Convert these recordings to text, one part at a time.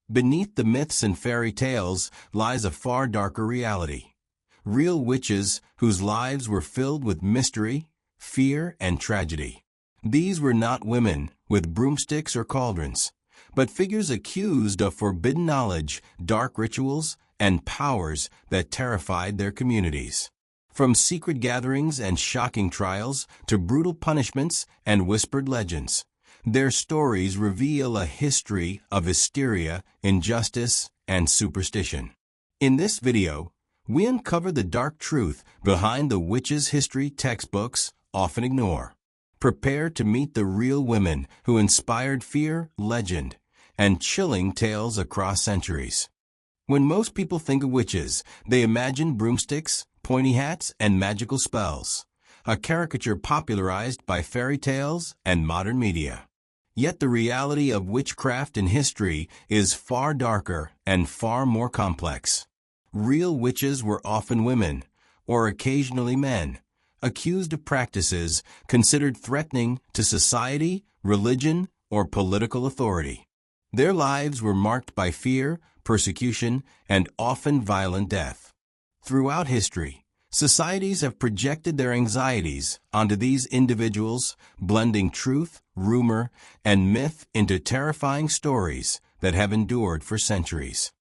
Beneath the myths and fairy tales lies a far darker reality. Real witches whose lives were filled with mystery, fear, and tragedy. These were not women with broomsticks or cauldrons, but figures accused of forbidden knowledge, dark rituals, and powers that terrified their communities. From secret gatherings and shocking trials to brutal punishments and whispered legends, their stories reveal a history of hysteria, injustice, and superstition. In this video, we uncover the dark truth behind the witches' history textbooks often ignore. Prepare to meet the real women who inspired fear, legend, and chilling tales across centuries. When most people think of witches, they imagine broomsticks, pointy hats, and magical spells, a caricature popularized by fairy tales and modern media. Yet the reality of witchcraft in history is far darker and far more complex. Real witches were often women, or occasionally men, accused of practices considered threatening to society, religion, or political authority. Their lives were marked by fear, persecution, and often violent death. Throughout history, societies have projected their anxieties onto these individuals, blending truth, rumor, and myth into terrifying stories that have endured for centuries.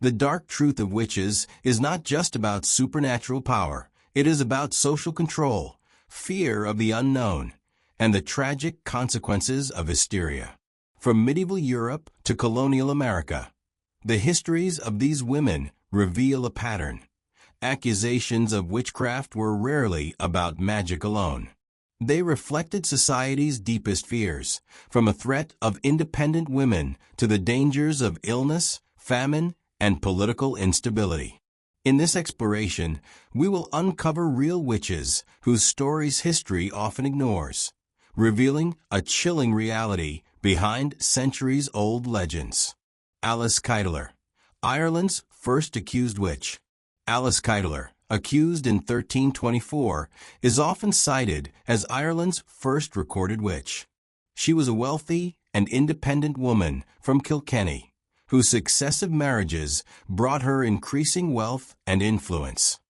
The dark truth of witches is not just about supernatural power. It is about social control, fear of the unknown, and the tragic consequences of hysteria. From medieval Europe to colonial America, the histories of these women reveal a pattern. Accusations of witchcraft were rarely about magic alone. They reflected society's deepest fears, from a threat of independent women to the dangers of illness, famine, and political instability. In this exploration, we will uncover real witches whose stories history often ignores, revealing a chilling reality behind centuries-old legends. Alice Kyteler, Ireland's first accused witch. Alice Kyteler, accused in 1324, is often cited as Ireland's first recorded witch. She was a wealthy and independent woman from Kilkenny, whose successive marriages brought her increasing wealth and influence.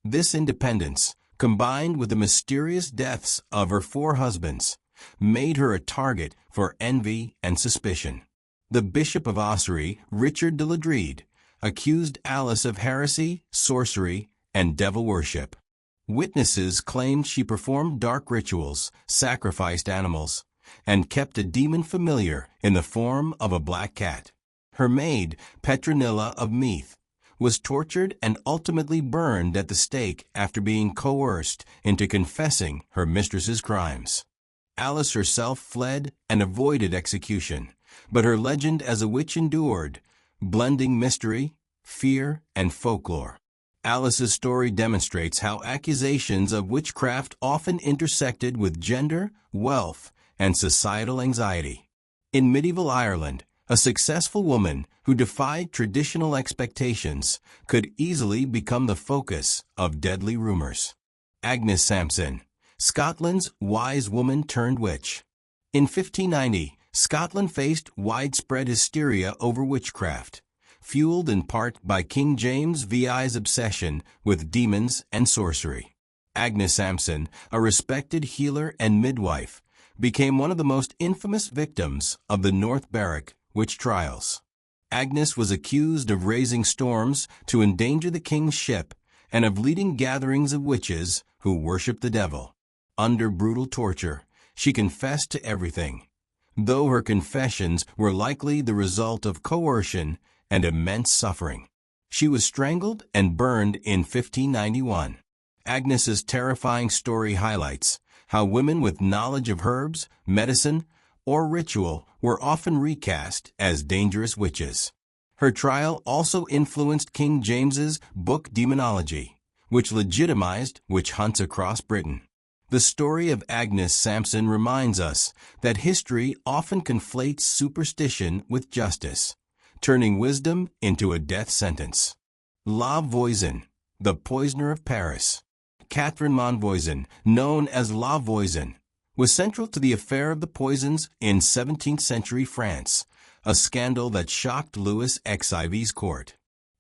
This independence, combined with the mysterious deaths of her 4 husbands, made her a target for envy and suspicion. The Bishop of Ossory, Richard de Ladrede, accused Alice of heresy, sorcery, and devil worship. Witnesses claimed she performed dark rituals, sacrificed animals, and kept a demon familiar in the form of a black cat. Her maid, Petronilla of Meath, was tortured and ultimately burned at the stake after being coerced into confessing her mistress's crimes. Alice herself fled and avoided execution, but her legend as a witch endured, blending mystery, fear, and folklore. Alice's story demonstrates how accusations of witchcraft often intersected with gender, wealth, and societal anxiety. In medieval Ireland, a successful woman who defied traditional expectations could easily become the focus of deadly rumors. Agnes Sampson, Scotland's wise woman turned witch. In 1590, Scotland faced widespread hysteria over witchcraft, fueled in part by King James VI's obsession with demons and sorcery. Agnes Sampson, a respected healer and midwife, became one of the most infamous victims of the North Berwick witch trials. Agnes was accused of raising storms to endanger the king's ship and of leading gatherings of witches who worshipped the devil. Under brutal torture, she confessed to everything, though her confessions were likely the result of coercion and immense suffering. She was strangled and burned in 1591. Agnes's terrifying story highlights how women with knowledge of herbs, medicine, or ritual were often recast as dangerous witches. Her trial also influenced King James's book Demonology, which legitimized witch hunts across Britain. The story of Agnes Sampson reminds us that history often conflates superstition with justice, turning wisdom into a death sentence. La Voisin, the poisoner of Paris. Catherine Monvoisin, known as La Voisin, was central to the affair of the poisons in 17th century France, a scandal that shocked Louis XIV's court.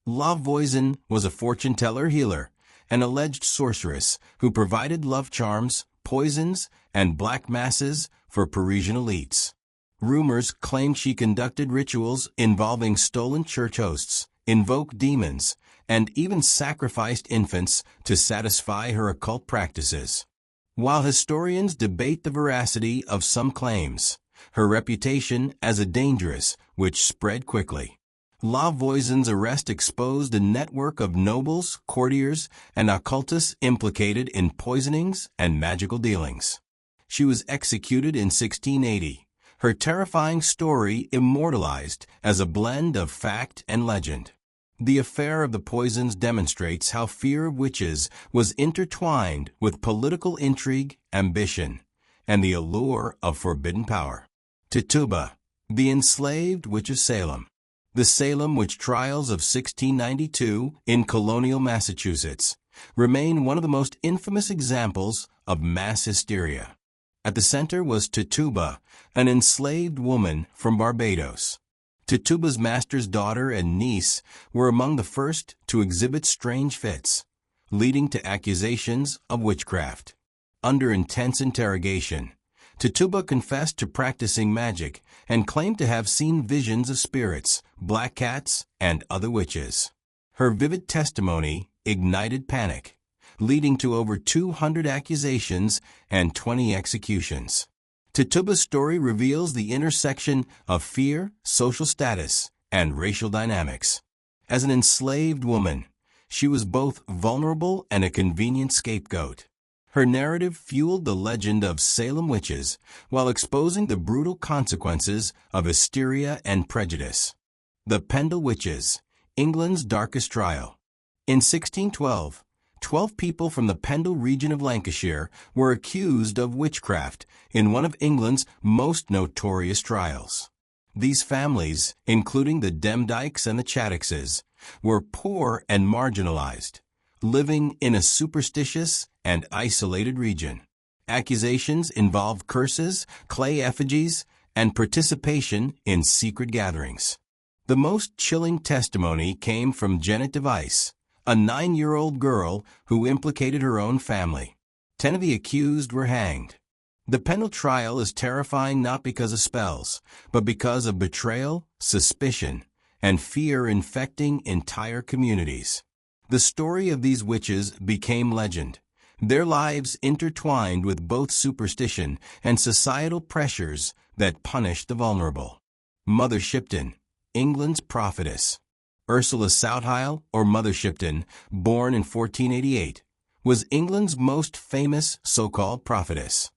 Lavoisier was a fortune-teller healer, an alleged sorceress who provided love charms, poisons, and black masses for Parisian elites. Rumors claimed she conducted rituals involving stolen church hosts, invoked demons, and even sacrificed infants to satisfy her occult practices. While historians debate the veracity of some claims, her reputation as a dangerous witch spread quickly. Lavoisier's arrest exposed a network of nobles, courtiers, and occultists implicated in poisonings and magical dealings. She was executed in 1680, her terrifying story immortalized as a blend of fact and legend. The affair of the poisons demonstrates how fear of witches was intertwined with political intrigue, ambition, and the allure of forbidden power. Tituba, the enslaved witch of Salem. The Salem witch trials of 1692 in colonial Massachusetts remain one of the most infamous examples of mass hysteria. At the center was Tituba, an enslaved woman from Barbados. Tituba's master's daughter and niece were among the first to exhibit strange fits, leading to accusations of witchcraft. Under intense interrogation, Tituba confessed to practicing magic and claimed to have seen visions of spirits, black cats, and other witches. Her vivid testimony ignited panic, leading to over 200 accusations and 20 executions. Tituba's story reveals the intersection of fear, social status, and racial dynamics. As an enslaved woman, she was both vulnerable and a convenient scapegoat. Her narrative fueled the legend of Salem witches while exposing the brutal consequences of hysteria and prejudice. The Pendle Witches, England's darkest trial. In 1612, 12 people from the Pendle region of Lancashire were accused of witchcraft in one of England's most notorious trials. These families, including the Demdikes and the Chattoxes, were poor and marginalized, living in a superstitious and isolated region. Accusations involved curses, clay effigies, and participation in secret gatherings. The most chilling testimony came from Janet Device, a 9-year-old girl who implicated her own family. 10 of the accused were hanged. The Pendle trial is terrifying not because of spells, but because of betrayal, suspicion, and fear infecting entire communities. The story of these witches became legend, their lives intertwined with both superstition and societal pressures that punished the vulnerable. Mother Shipton, England's prophetess. Ursula Southisle, or Mother Shipton, born in 1488, was England's most famous so-called prophetess.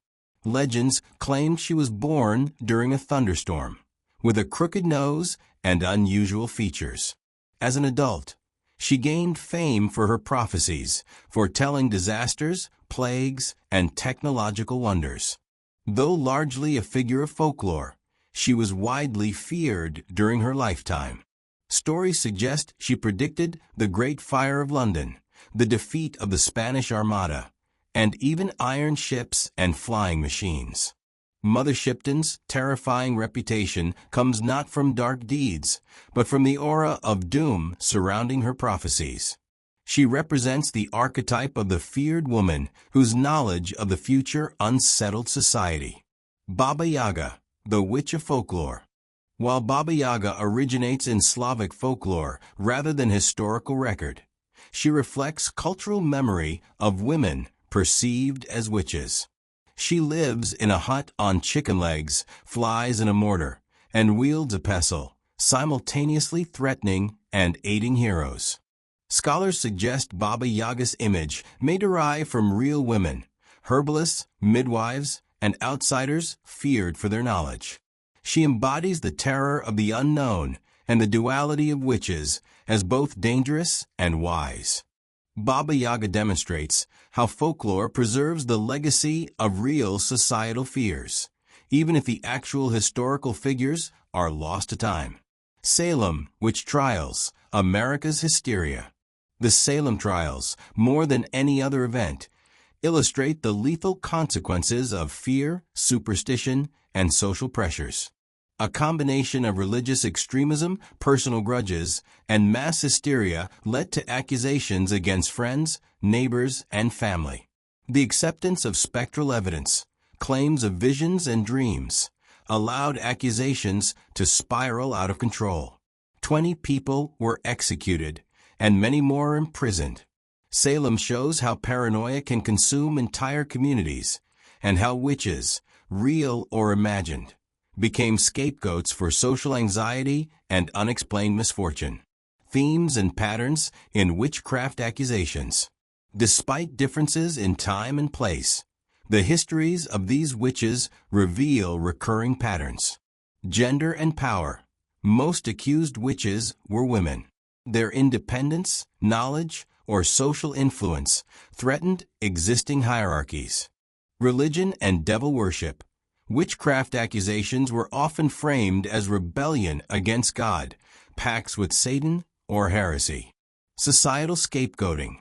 Legends claimed she was born during a thunderstorm, with a crooked nose and unusual features. As an adult, she gained fame for her prophecies, foretelling disasters, plagues, and technological wonders. Though largely a figure of folklore, she was widely feared during her lifetime. Stories suggest she predicted the Great Fire of London, the defeat of the Spanish Armada, and even iron ships and flying machines. Mother Shipton's terrifying reputation comes not from dark deeds, but from the aura of doom surrounding her prophecies. She represents the archetype of the feared woman whose knowledge of the future unsettled society. Baba Yaga, the witch of folklore. While Baba Yaga originates in Slavic folklore rather than historical record, she reflects cultural memory of women perceived as witches. She lives in a hut on chicken legs, flies in a mortar, and wields a pestle, simultaneously threatening and aiding heroes. Scholars suggest Baba Yaga's image may derive from real women, herbalists, midwives, and outsiders feared for their knowledge. She embodies the terror of the unknown and the duality of witches as both dangerous and wise. Baba Yaga demonstrates how folklore preserves the legacy of real societal fears, even if the actual historical figures are lost to time. Salem Witch Trials, America's Hysteria. The Salem trials, more than any other event, illustrate the lethal consequences of fear, superstition, and social pressures. A combination of religious extremism, personal grudges, and mass hysteria led to accusations against friends, neighbors, and family. The acceptance of spectral evidence, claims of visions and dreams, allowed accusations to spiral out of control. 20 people were executed, and many more imprisoned. Salem shows how paranoia can consume entire communities, and how witches, real or imagined, became scapegoats for social anxiety and unexplained misfortune. Themes and patterns in witchcraft accusations. Despite differences in time and place, the histories of these witches reveal recurring patterns. Gender and power. Most accused witches were women. Their independence, knowledge, or social influence threatened existing hierarchies. Religion and devil worship. Witchcraft accusations were often framed as rebellion against God, pacts with Satan, or heresy. Societal scapegoating.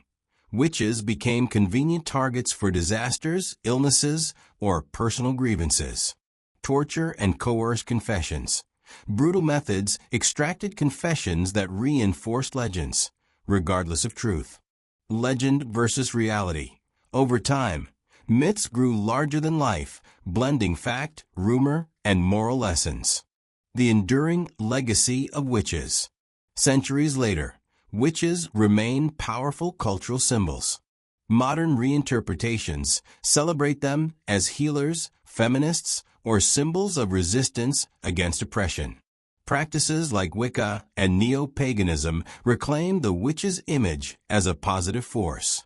Witches became convenient targets for disasters, illnesses, or personal grievances. Torture and coerced confessions. Brutal methods extracted confessions that reinforced legends, regardless of truth. Legend versus reality. Over time, myths grew larger than life, blending fact, rumor, and moral lessons. The enduring legacy of witches. Centuries later, witches remain powerful cultural symbols. Modern reinterpretations celebrate them as healers, feminists, or symbols of resistance against oppression. Practices like Wicca and neo-paganism reclaim the witch's image as a positive force.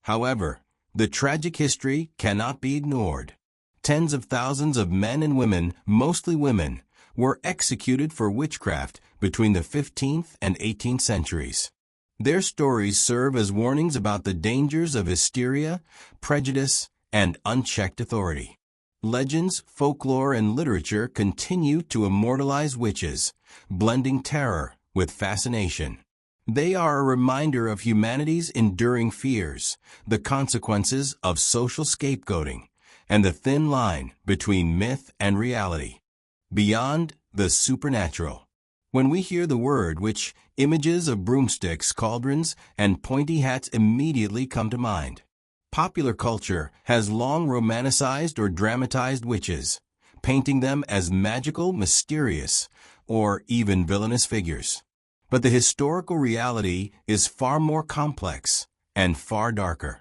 However, the tragic history cannot be ignored. Tens of thousands of men and women, mostly women, were executed for witchcraft between the 15th and 18th centuries. Their stories serve as warnings about the dangers of hysteria, prejudice, and unchecked authority. Legends, folklore, and literature continue to immortalize witches, blending terror with fascination. They are a reminder of humanity's enduring fears, the consequences of social scapegoating, and the thin line between myth and reality. Beyond the supernatural. When we hear the word witch, images of broomsticks, cauldrons, and pointy hats immediately come to mind. Popular culture has long romanticized or dramatized witches, painting them as magical, mysterious, or even villainous figures. But the historical reality is far more complex and far darker.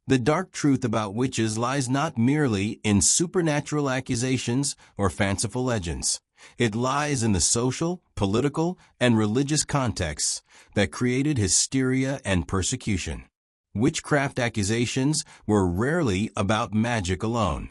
The dark truth about witches lies not merely in supernatural accusations or fanciful legends. It lies in the social, political, and religious contexts that created hysteria and persecution. Witchcraft accusations were rarely about magic alone.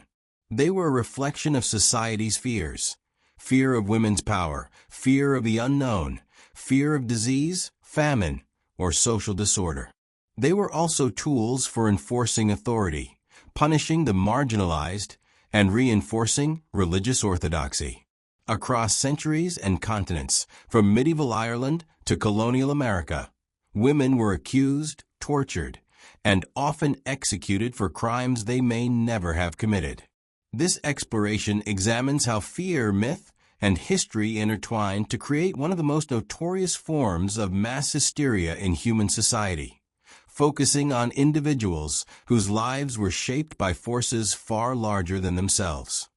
They were a reflection of society's fears. Fear of women's power, fear of the unknown, fear of disease, famine, or social disorder. They were also tools for enforcing authority, punishing the marginalized, and reinforcing religious orthodoxy. Across centuries and continents, from medieval Ireland to colonial America, women were accused, tortured, and often executed for crimes they may never have committed. This exploration examines how fear, myth, and history intertwine to create one of the most notorious forms of mass hysteria in human society, focusing on individuals whose lives were shaped by forces far larger than themselves.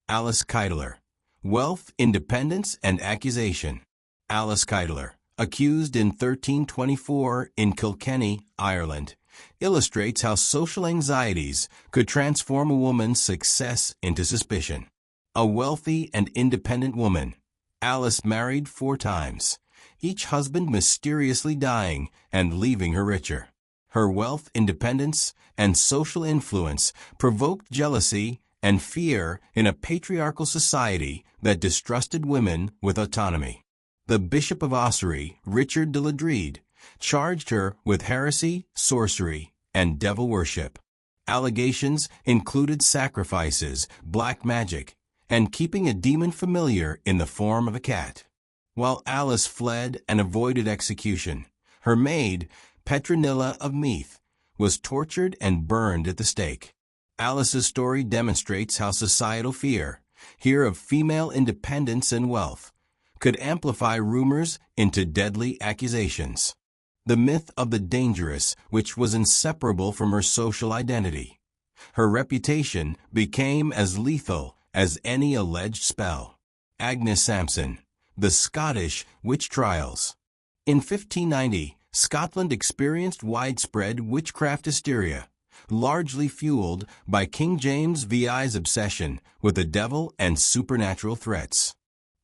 Alice Keitler. Wealth, Independence, and Accusation. Alice Keitler, accused in 1324 in Kilkenny, Ireland, illustrates how social anxieties could transform a woman's success into suspicion. A wealthy and independent woman, Alice married 4 times, each husband mysteriously dying and leaving her richer. Her wealth, independence, and social influence provoked jealousy and fear in a patriarchal society that distrusted women with autonomy. The Bishop of Ossory, Richard de Ladrede, charged her with heresy, sorcery, and devil worship. Allegations included sacrifices, black magic, and keeping a demon familiar in the form of a cat. While Alice fled and avoided execution, her maid, Petronilla of Meath, was tortured and burned at the stake. Alice's story demonstrates how societal fear, hear of female independence and wealth, could amplify rumors into deadly accusations. The myth of the dangerous, which was inseparable from her social identity. Her reputation became as lethal as any alleged spell. Agnes Sampson, the Scottish witch trials. In 1590, Scotland experienced widespread witchcraft hysteria, largely fueled by King James VI's obsession with the devil and supernatural threats.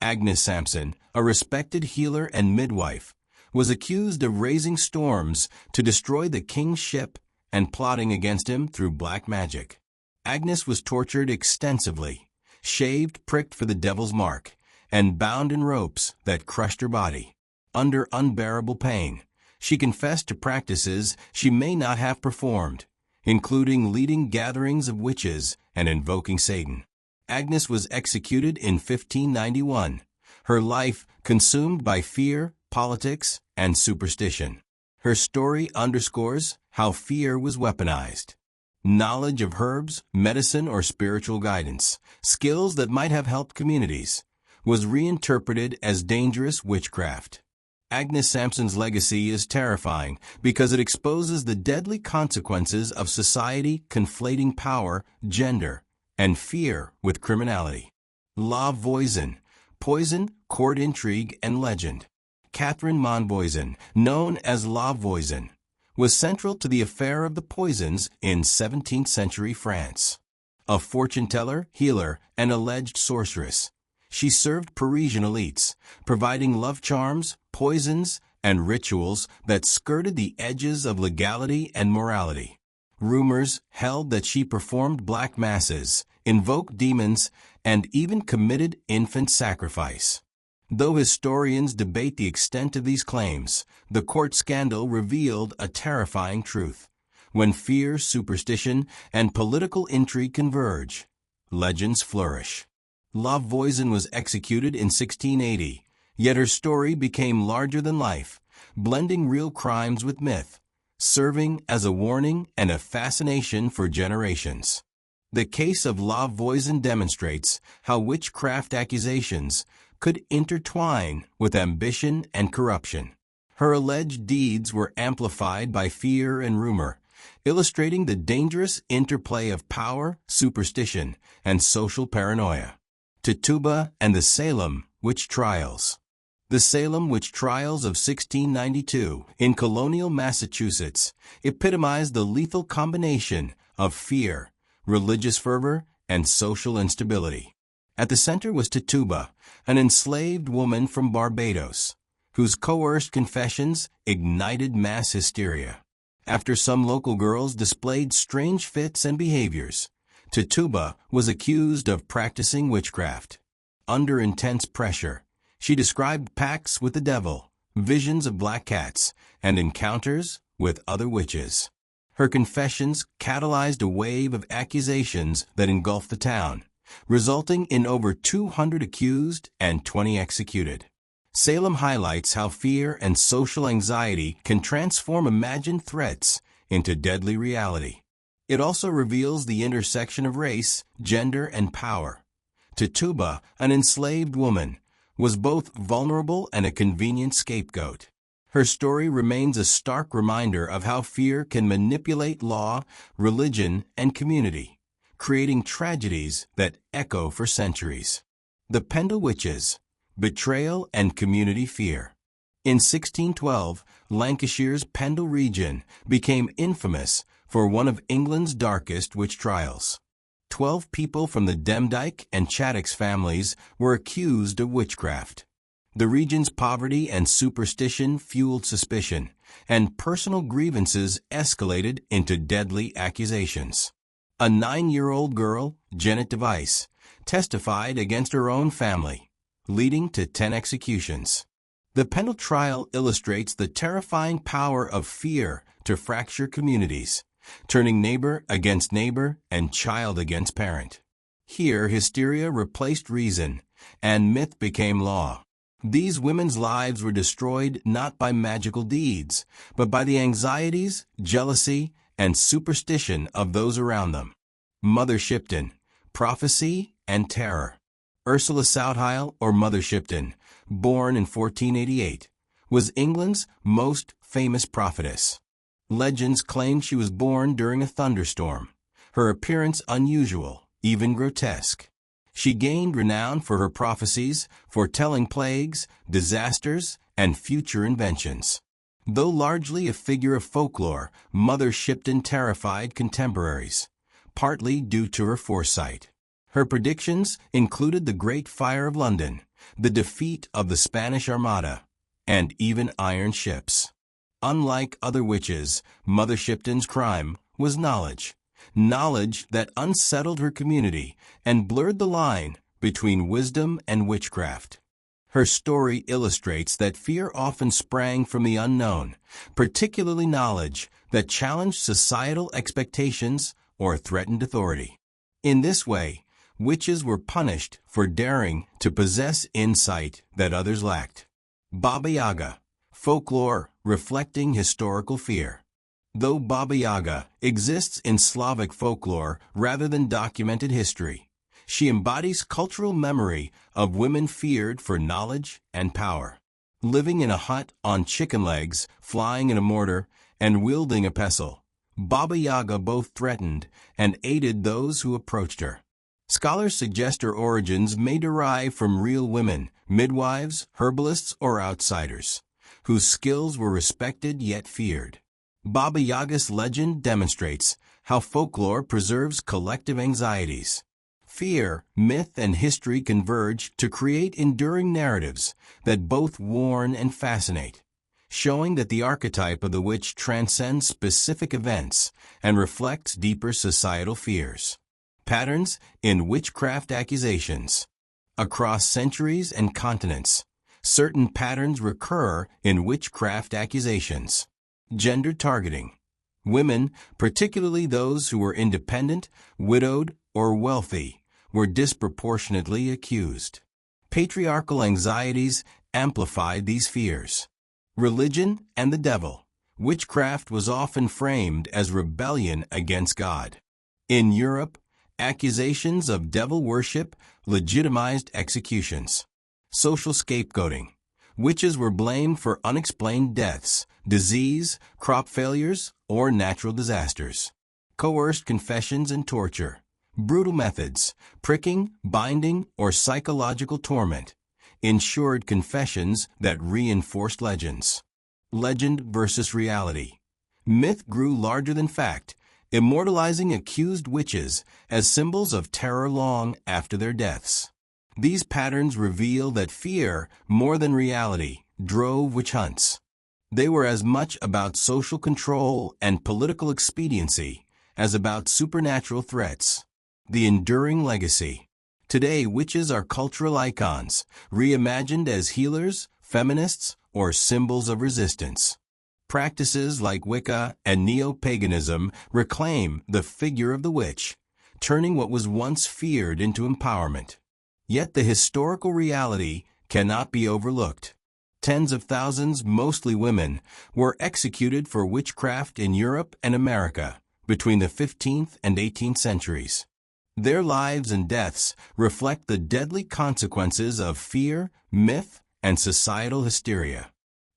Agnes Sampson, a respected healer and midwife, was accused of raising storms to destroy the king's ship and plotting against him through black magic. Agnes was tortured extensively, shaved, pricked for the devil's mark, and bound in ropes that crushed her body. Under unbearable pain, she confessed to practices she may not have performed, including leading gatherings of witches and invoking Satan. Agnes was executed in 1591, her life consumed by fear, politics, and superstition. Her story underscores how fear was weaponized. Knowledge of herbs, medicine, or spiritual guidance, skills that might have helped communities, was reinterpreted as dangerous witchcraft. Agnes Sampson's legacy is terrifying because it exposes the deadly consequences of society conflating power, gender, and fear with criminality. La Voisin, poison, court intrigue, and legend. Catherine Monvoisin, known as La Voisin, was central to the affair of the poisons in 17th century France. A fortune-teller, healer, and alleged sorceress, she served Parisian elites, providing love charms, poisons, and rituals that skirted the edges of legality and morality. Rumors held that she performed black masses, invoked demons, and even committed infant sacrifice. Though historians debate the extent of these claims, the court scandal revealed a terrifying truth. When fear, superstition, and political intrigue converge, legends flourish. La Voisin was executed in 1680, yet her story became larger than life, blending real crimes with myth, serving as a warning and a fascination for generations. The case of La Voisin demonstrates how witchcraft accusations could intertwine with ambition and corruption. Her alleged deeds were amplified by fear and rumor, illustrating the dangerous interplay of power, superstition, and social paranoia. Tituba and the Salem Witch Trials. The Salem Witch Trials of 1692 in colonial Massachusetts epitomized the lethal combination of fear, religious fervor, and social instability. At the center was Tituba, an enslaved woman from Barbados, whose coerced confessions ignited mass hysteria. After some local girls displayed strange fits and behaviors, Tituba was accused of practicing witchcraft. Under intense pressure, she described pacts with the devil, visions of black cats, and encounters with other witches. Her confessions catalyzed a wave of accusations that engulfed the town, resulting in over 200 accused and 20 executed. Salem highlights how fear and social anxiety can transform imagined threats into deadly reality. It also reveals the intersection of race, gender, and power. Tituba, an enslaved woman, was both vulnerable and a convenient scapegoat. Her story remains a stark reminder of how fear can manipulate law, religion, and community, creating tragedies that echo for centuries. The Pendle Witches, betrayal and community fear. In 1612, Lancashire's Pendle region became infamous for one of England's darkest witch trials. 12 people from the Demdike and Chattox families were accused of witchcraft. The region's poverty and superstition fueled suspicion, and personal grievances escalated into deadly accusations. A 9-year-old girl, Janet Device, testified against her own family, leading to 10 executions. The Pendle trial illustrates the terrifying power of fear to fracture communities, turning neighbor against neighbor and child against parent. Here, hysteria replaced reason, and myth became law. These women's lives were destroyed not by magical deeds, but by the anxieties, jealousy, and superstition of those around them. Mother Shipton, prophecy and terror. Ursula Southill, or Mother Shipton, born in 1488, was England's most famous prophetess. Legends claim she was born during a thunderstorm, her appearance unusual, even grotesque. She gained renown for her prophecies, foretelling plagues, disasters, and future inventions. Though largely a figure of folklore, Mother Shipton terrified contemporaries, partly due to her foresight. Her predictions included the Great Fire of London, the defeat of the Spanish Armada, and even iron ships. Unlike other witches, Mother Shipton's crime was knowledge that unsettled her community and blurred the line between wisdom and witchcraft. Her story illustrates that fear often sprang from the unknown, particularly knowledge that challenged societal expectations or threatened authority. In this way, witches were punished for daring to possess insight that others lacked. Baba Yaga, folklore reflecting historical fear. Though Baba Yaga exists in Slavic folklore rather than documented history, she embodies cultural memory of women feared for knowledge and power. Living in a hut on chicken legs, flying in a mortar, and wielding a pestle, Baba Yaga both threatened and aided those who approached her. Scholars suggest her origins may derive from real women, midwives, herbalists, or outsiders, whose skills were respected yet feared. Baba Yaga's legend demonstrates how folklore preserves collective anxieties. Fear, myth, and history converge to create enduring narratives that both warn and fascinate, showing that the archetype of the witch transcends specific events and reflects deeper societal fears. Patterns in witchcraft accusations. Across centuries and continents, certain patterns recur in witchcraft accusations. Gender targeting. Women, particularly those who were independent, widowed, or wealthy, were disproportionately accused. Patriarchal anxieties amplified these fears. Religion and the devil. Witchcraft was often framed as rebellion against God. In Europe, accusations of devil worship legitimized executions. Social scapegoating. Witches were blamed for unexplained deaths, disease, crop failures, or natural disasters. Coerced confessions and torture. Brutal methods, pricking, binding, or psychological torment, ensured confessions that reinforced legends. Legend versus reality. Myth grew larger than fact, immortalizing accused witches as symbols of terror long after their deaths. These patterns reveal that fear, more than reality, drove witch hunts. They were as much about social control and political expediency as about supernatural threats. The enduring legacy. Today, witches are cultural icons, reimagined as healers, feminists, or symbols of resistance. Practices like Wicca and neo-paganism reclaim the figure of the witch, turning what was once feared into empowerment. Yet the historical reality cannot be overlooked. Tens of thousands, mostly women, were executed for witchcraft in Europe and America between the 15th and 18th centuries. Their lives and deaths reflect the deadly consequences of fear, myth, and societal hysteria.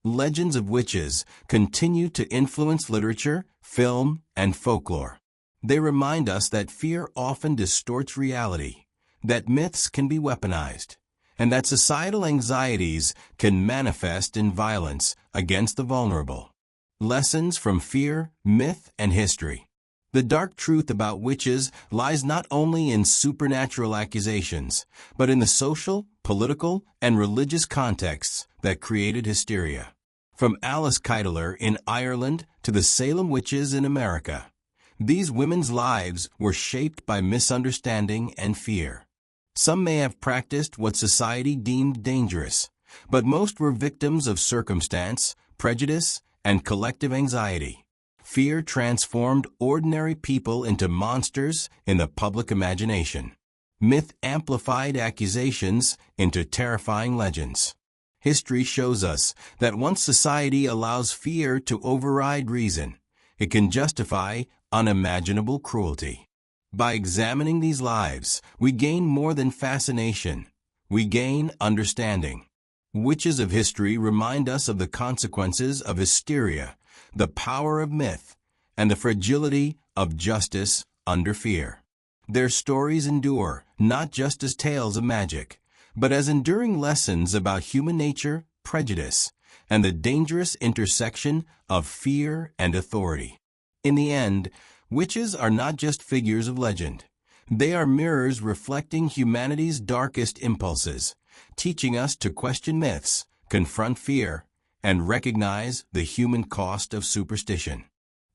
Legends of witches continue to influence literature, film, and folklore. They remind us that fear often distorts reality, that myths can be weaponized, and that societal anxieties can manifest in violence against the vulnerable. Lessons from fear, myth, and history. The dark truth about witches lies not only in supernatural accusations, but in the social, political, and religious contexts that created hysteria. From Alice Keiteler in Ireland to the Salem witches in America, these women's lives were shaped by misunderstanding and fear. Some may have practiced what society deemed dangerous, but most were victims of circumstance, prejudice, and collective anxiety. Fear transformed ordinary people into monsters in the public imagination. Myth amplified accusations into terrifying legends. History shows us that once society allows fear to override reason, it can justify unimaginable cruelty. By examining these lives, we gain more than fascination. we gain understanding. Witches of history remind us of the consequences of hysteria, the power of myth, and the fragility of justice under fear. Their stories endure, not just as tales of magic, but as enduring lessons about human nature, prejudice, and the dangerous intersection of fear and authority. In the end, witches are not just figures of legend. They are mirrors reflecting humanity's darkest impulses, teaching us to question myths, confront fear, and recognize the human cost of superstition.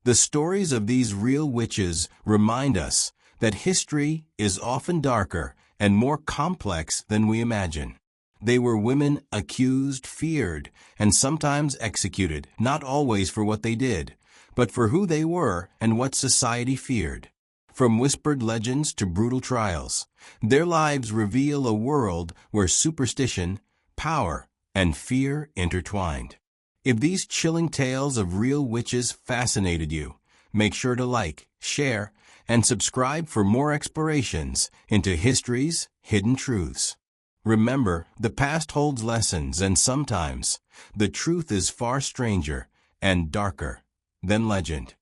The stories of these real witches remind us that history is often darker and more complex than we imagine. They were women accused, feared, and sometimes executed, not always for what they did, but for who they were and what society feared. From whispered legends to brutal trials, their lives reveal a world where superstition, power, and fear intertwined. If these chilling tales of real witches fascinated you, make sure to like, share, and subscribe for more explorations into history's hidden truths. Remember, the past holds lessons, and sometimes the truth is far stranger and darker than legend.